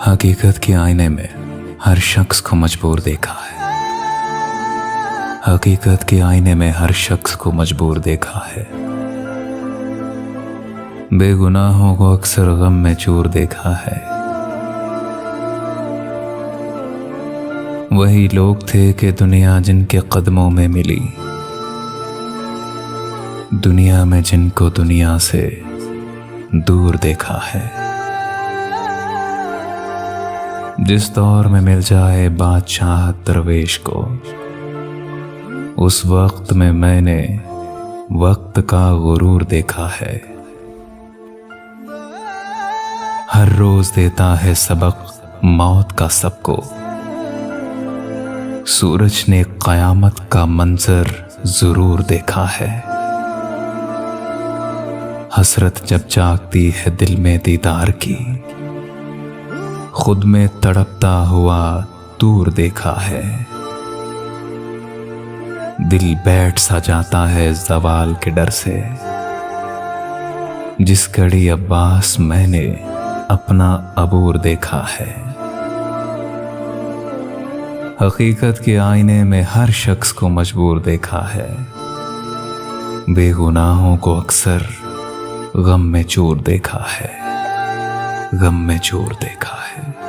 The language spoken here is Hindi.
हकीकत के आईने में हर शख्स को मजबूर देखा है। हकीकत के आईने में हर शख्स को मजबूर देखा है। बेगुनाहों को अक्सर गम में चूर देखा है। वही लोग थे कि दुनिया जिनके कदमों में मिली, दुनिया में जिनको दुनिया से दूर देखा है। जिस दौर में मिल जाए बादशाह दरवेश को, उस वक्त में मैंने वक्त का गुरूर देखा है। हर रोज देता है सबक मौत का सबको, सूरज ने कयामत का मंजर जरूर देखा है। हसरत जब जागती है दिल में दीदार की, खुद में तड़पता हुआ दूर देखा है। दिल बैठ सा जाता है ज़वाल के डर से, जिस घड़ी अब्बास मैंने अपना अबूर देखा है। हकीकत के आईने में हर शख्स को मजबूर देखा है। बेगुनाहों को अक्सर गम में चूर देखा है। गम में चूर देखा है।